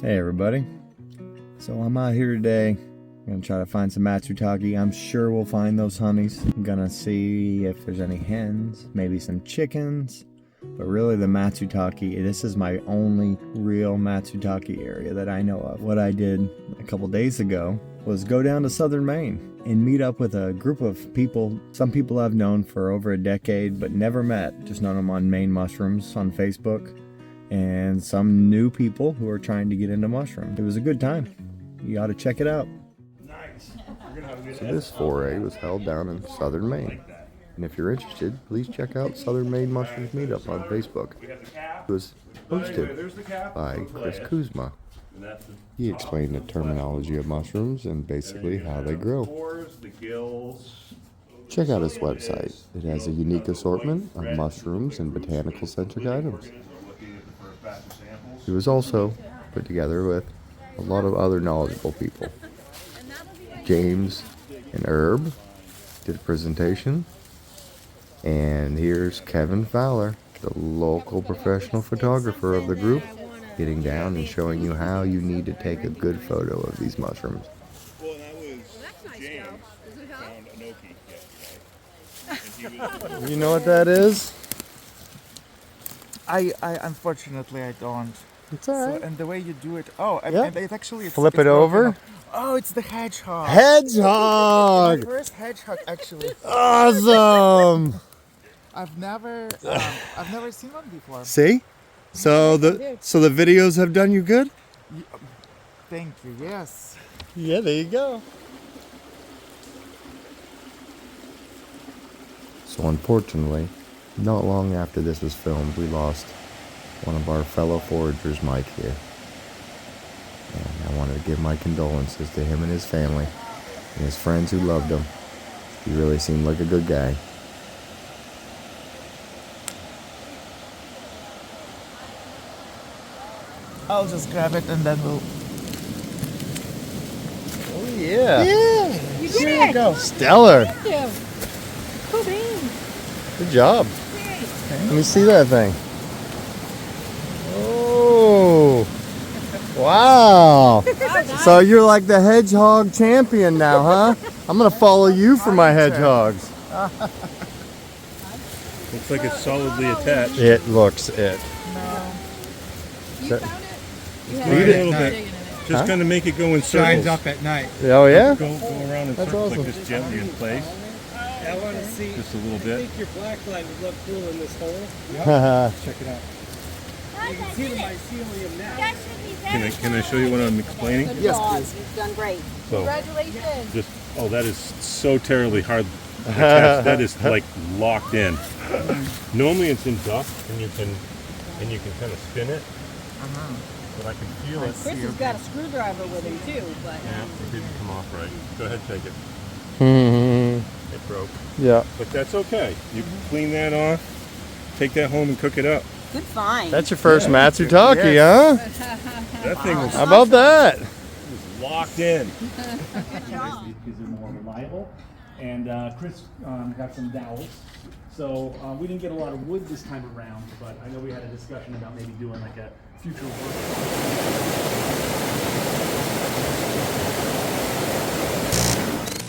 Hey everybody, so I'm out here today. I'm gonna try to find some Matsutake. I'm sure we'll find those honeys. I'm gonna see if there's any hens, maybe some chickens, but really the Matsutake, this is my only real Matsutake area that I know of. What I did a couple days ago was go down to southern Maine and meet up with a group of people, some people I've known for over a decade but never met, just known them on Maine Mushrooms on Facebook, and some new people who are trying to get into mushrooms. It was a good time. You ought to check it out. Nice. So this foray was held down in southern Maine. And if you're interested, please check out Southern Maine Mushrooms Meetup on Facebook. It was hosted by Chris Kuzma. He explained the terminology of mushrooms and basically how they grow. Check out his website. It has a unique assortment of mushrooms and botanical-centric items. It was also put together with a lot of other knowledgeable people. James and Herb did a presentation. And here's Kevin Fowler, the local professional photographer of the group, getting down and showing you how you need to take a good photo of these mushrooms. Well, that was James found Enoki yesterday. You know what that is? I unfortunately I don't. It's alright. So, and the way you do it, oh, Yeah. and it actually Flip it's it over. broken up. Oh, it's the hedgehog. Hedgehog! My first hedgehog, actually. Awesome! I've never seen one before. See? So the videos have done you good? Thank you. Yes. Yeah, there you go. So unfortunately, not long after this was filmed, we lost one of our fellow foragers, Mike, here. And I wanted to give my condolences to him and his family and his friends who loved him. He really seemed like a good guy. I'll just grab it and then we'll. Oh yeah. Yeah. You Here did you go. Stellar. Thank you. Cool beans. Good job. Great. Let me see that thing. Oh. Wow. So you're like the hedgehog champion now, huh? I'm gonna follow you for my hedgehogs. Looks like it's solidly attached. It looks it. No. You found it? You Right, had a it? little bit. Digging in it. Just kind of make it go in Shines circles. up at night. Oh yeah? Go around in That's circles awesome. like this gently in place. I want to see. Just a little I bit. think your black light would look cool in this hole. Check it out. You can see the mycelium now. Can I show you what I'm explaining? Good Yes, job. please. You've done great. So Congratulations. just that is so terribly hard. Attached. That is like locked in. Normally it's in dust and you can kind of spin it, but I can feel it. Chris has got a screwdriver with him too, but Yeah, it didn't come off right. Go ahead, take it. Mm-hmm. It broke. Yeah. But that's okay. You clean that off, take that home and cook it up. good find. That's your first Matsutake, huh? That thing was How about that? locked in. Good job. Because they're more reliable. And Chris got some dowels. So we didn't get a lot of wood this time around, but I know we had a discussion about maybe doing like a future work.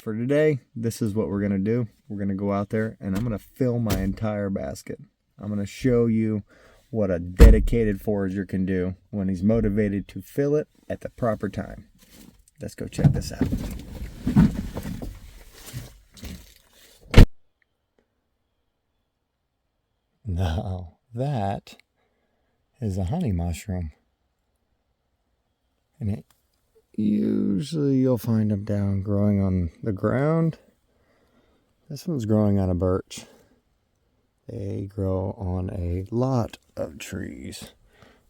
For today, this is what we're gonna do. We're gonna go out there and I'm gonna fill my entire basket. I'm gonna show you what a dedicated forager can do when he's motivated to fill it at the proper time. Let's go check this out. Now, that is a honey mushroom. And it usually you'll find them down growing on the ground. This one's growing on a birch. They grow on a lot of trees.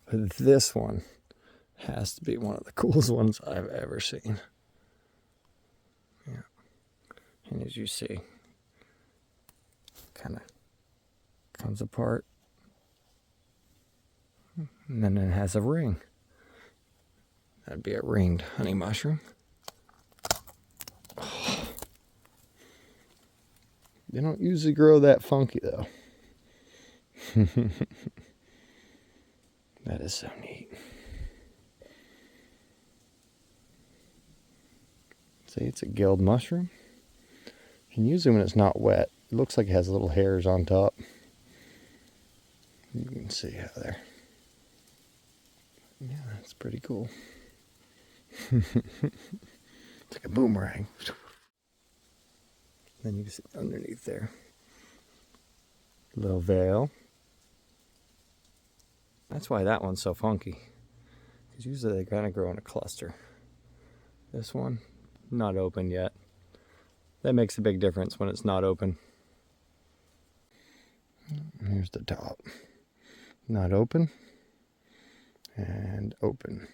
But this one has to be one of the coolest ones I've ever seen. Yeah. And as you see, kind of comes apart. And then it has a ring. That'd be a ringed honey mushroom. Oh. They don't usually grow that funky though. That is so neat. See, it's a gilled mushroom. And usually when it's not wet, it looks like it has little hairs on top. You can see how they're... Yeah, that's pretty cool. It's like a boomerang. Then you can see underneath there. Little veil. That's why that one's so funky. Because usually they kind of grow in a cluster. This one, not open yet. That makes a big difference when it's not open. Here's the top. Not open. And open.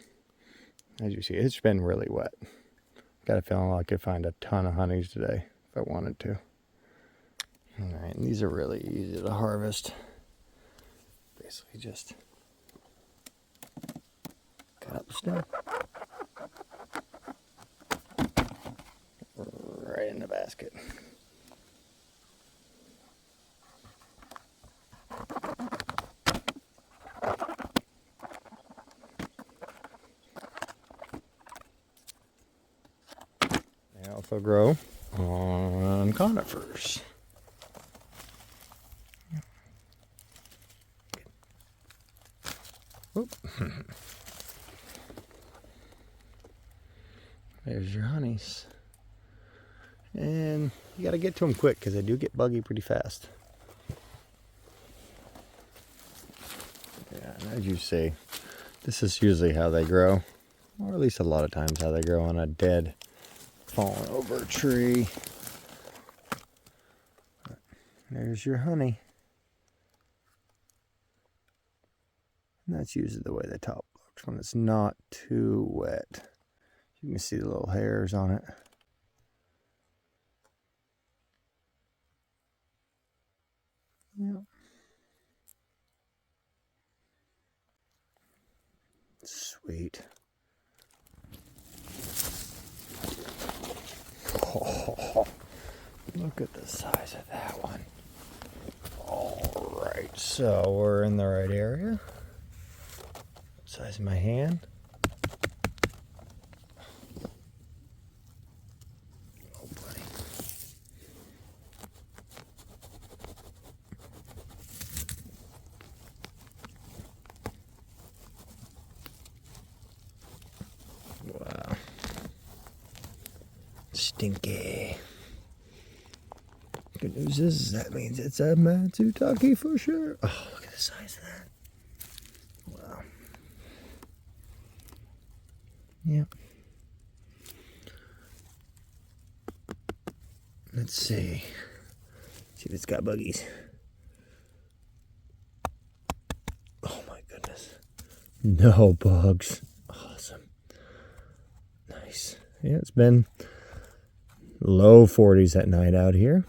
As you see, it's been really wet. Got a feeling I could find a ton of honeys today if I wanted to. Alright, and these are really easy to harvest. Basically just cut up the stem. Right in the basket. They also grow on conifers. Oop. There's your honeys. And you got to get to them quick because they do get buggy pretty fast. Yeah, and as you see, this is usually how they grow, or at least a lot of times how they grow on a dead, fallen over tree. There's your honey. And that's usually the way the top looks when it's not too wet. You can see the little hairs on it. Yep. Sweet. Oh, look at the size of that one. All right, so we're in the right area. Size of my hand. Oh, buddy. Wow. Stinky. Good news is that means it's a Matsutake for sure. Oh, look at the size of that. Wow. Yep. Let's see. See if it's got buggies. Oh my goodness. No bugs. Awesome. Nice. Yeah, it's been low 40s at night out here.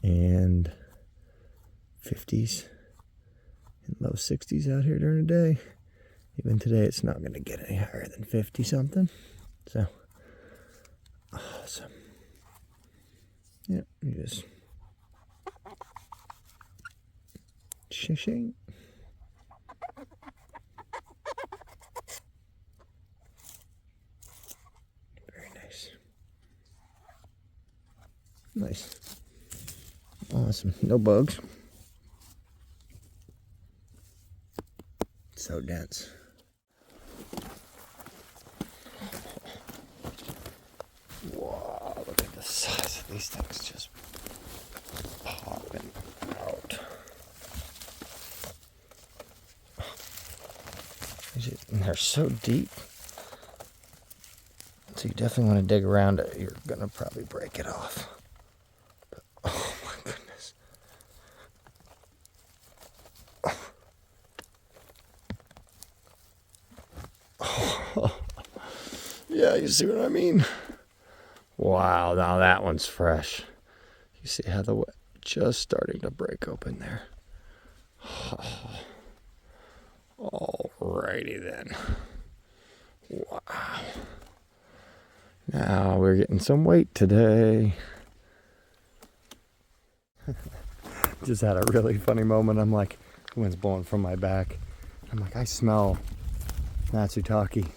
And 50s and low 60s out here during the day. Even today, it's not going to get any higher than 50 something. So, awesome. Yep, you just shing. Very nice. Nice. Awesome. No bugs. So dense. Wow, look at the size of these things just popping out. And they're so deep. So you definitely want to dig around it. You're going to probably break it off. But, oh my goodness. Yeah, you see what I mean? Wow, now that one's fresh. You see how the wet just starting to break open there. Alrighty then. Wow. Now we're getting some weight today. Just had a really funny moment. I'm like, the wind's blowing from my back. I'm like, I smell Matsutake.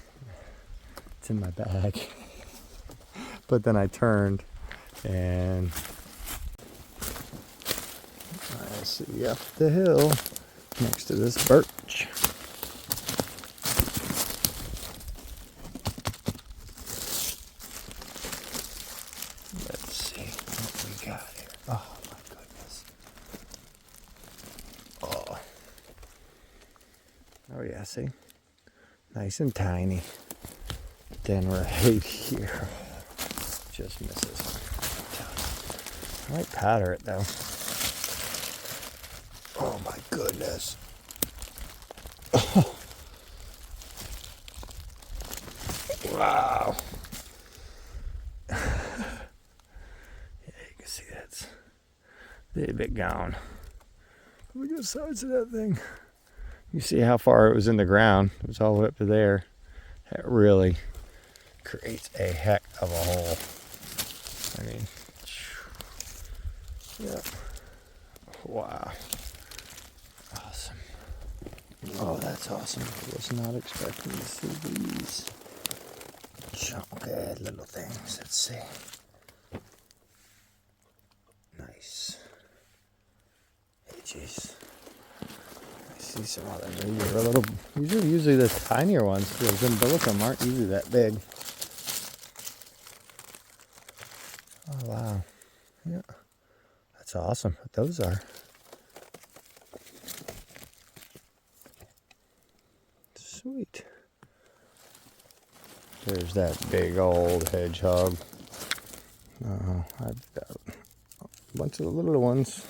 It's in my bag. but then I turned and I see up the hill next to this birch. Let's see what we got here. Oh my goodness. Oh yeah, see? Nice and tiny. Then right here. Just misses. I might powder it though. Oh my goodness. Wow. Yeah, you can see that's a bit gone. Look at the sides of that thing. You see how far it was in the ground. It was all the way up to there. That really creates a heck of a hole. I mean, yeah. Wow. Awesome. Oh, that's awesome. I was not expecting to see these chunky little things. Let's see. Nice. Hey, jeez. I see some other. These are a little. These are usually the tinier ones. Those umbilicum aren't usually that big. Oh wow. Yeah. That's awesome. Those are. Sweet. There's that big old hedgehog. I've got a bunch of the little ones.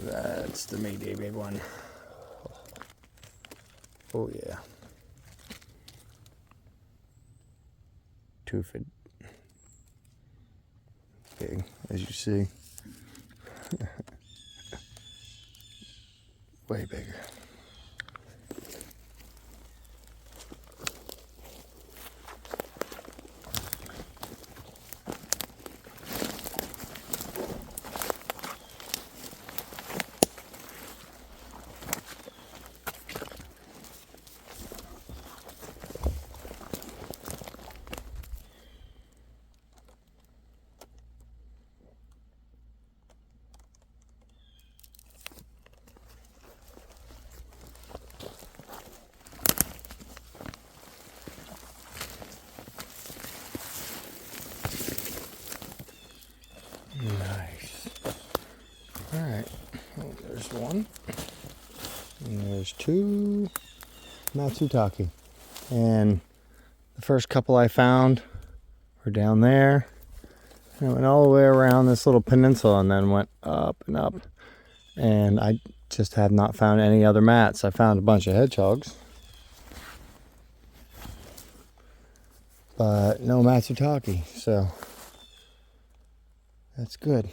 That's the meaty big one. Oh yeah. Two-foot big, as you see. Way bigger. Nice. Alright, well, there's one. And there's two Matsutake. And the first couple I found were down there. And I went all the way around this little peninsula and then went up and up. And I just have not found any other mats. I found a bunch of hedgehogs. But no Matsutake, so that's good.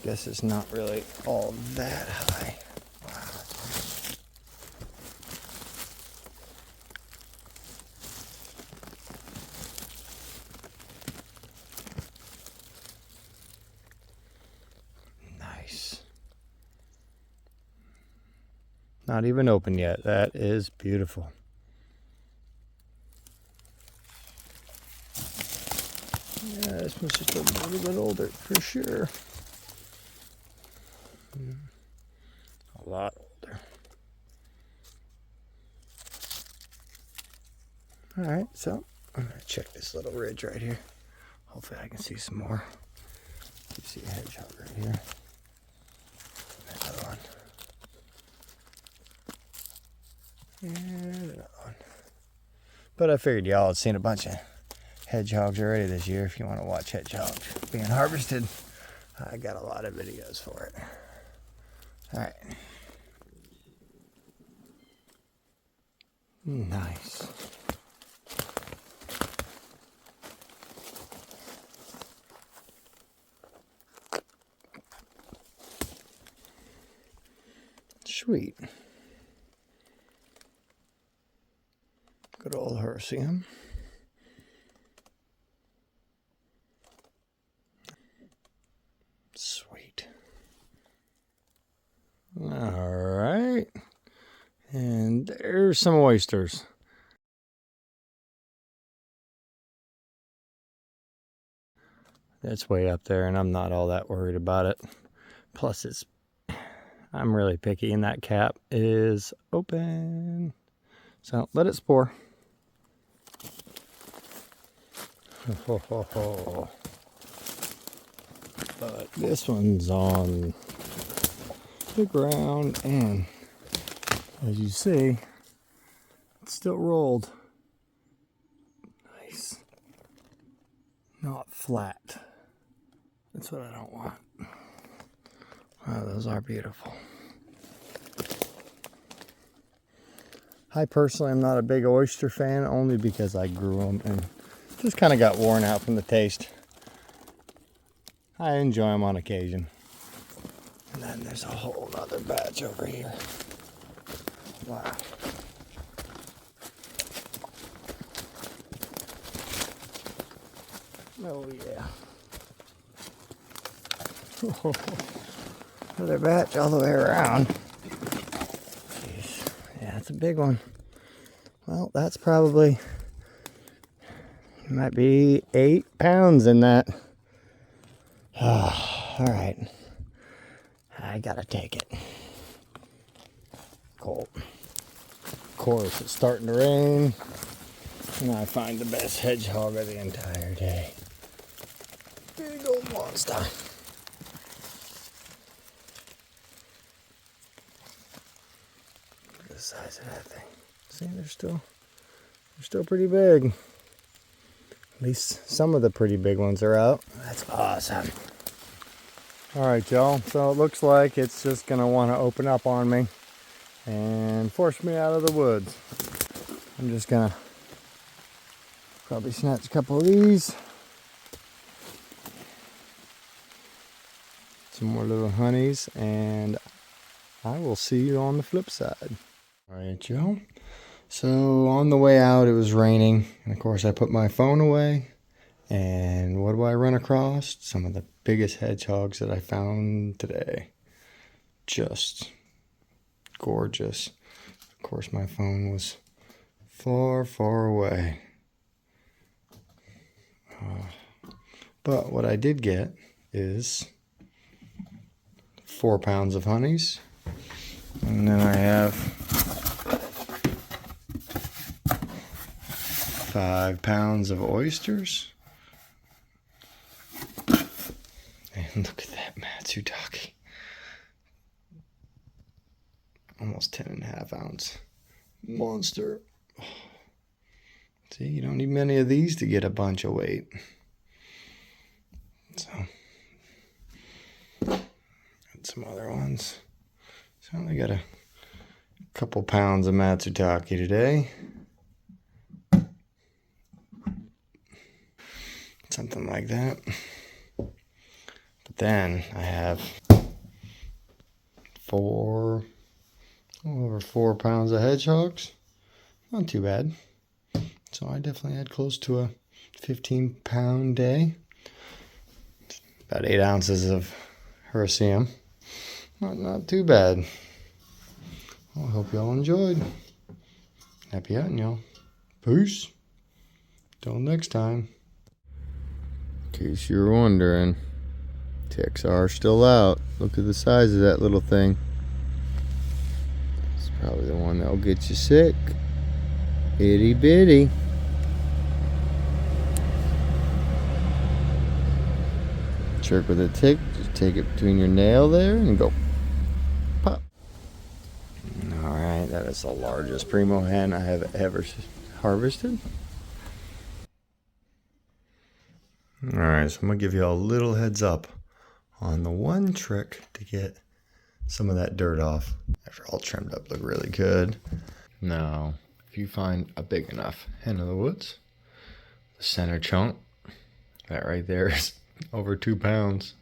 Guess it's not really all that high. Wow. Nice. Not even open yet. That is beautiful. Yeah, this one's just a little bit older for sure. A lot older. Alright, so I'm going to check this little ridge right here. Hopefully I can see some more. You see a hedgehog right here. Another one. And another one. But I figured y'all had seen a bunch of hedgehogs already this year. If you want to watch hedgehogs being harvested, I got a lot of videos for it. Alright. Nice. Sweet. Good old Hercium. Sweet. All right. And there's some oysters. It's way up there and I'm not all that worried about it. Plus I'm really picky and that cap is open. So let it spore. But this one's on the ground and as you see, it's still rolled. Nice. Not flat. That's what I don't want. Wow, those are beautiful. I personally am not a big oyster fan, only because I grew them and just kind of got worn out from the taste. I enjoy them on occasion. And then there's a whole other batch over here. Wow. Oh yeah. Another batch all the way around. Jeez. Yeah, it's a big one. Well, that's probably, might be 8 pounds in that. All right. I gotta take it. Cold. Of course, it's starting to rain. And I find the best hedgehog of the entire day. Big old monster. Look at the size of that thing. See, they're still pretty big. At least some of the pretty big ones are out. That's awesome. All right, y'all. So it looks like it's just gonna want to open up on me and force me out of the woods. I'm just gonna probably snatch a couple of these. Some more little honeys, and I will see you on the flip side. All right, y'all. So on the way out, it was raining, and of course I put my phone away. And what do I run across? Some of the biggest hedgehogs that I found today. Just gorgeous. Of course, my phone was far, far away. But what I did get is 4 pounds of honeys. And then I have 5 pounds of oysters. And look at that Matsutake. Almost 10.5 ounce monster. See, you don't need many of these to get a bunch of weight. So, got some other ones. So I only got a couple pounds of Matsutake today. Something like that. But then I have over 4 pounds of hedgehogs. Not too bad. So I definitely had close to a 15-pound day. About 8 ounces of Hericium. Not too bad. Well, I hope y'all enjoyed. Happy hunting, y'all. Peace. Till next time. In case you were wondering, ticks are still out. Look at the size of that little thing. It's probably the one that'll get you sick. Itty bitty. Trick with a tick, just take it between your nail there and go pop. Alright, that is the largest primo hen I have ever harvested. Alright, so I'm going to give you a little heads up on the one trick to get some of that dirt off. After all trimmed up, look really good. Now, if you find a big enough hen of the woods, the center chunk, that right there is over 2 pounds.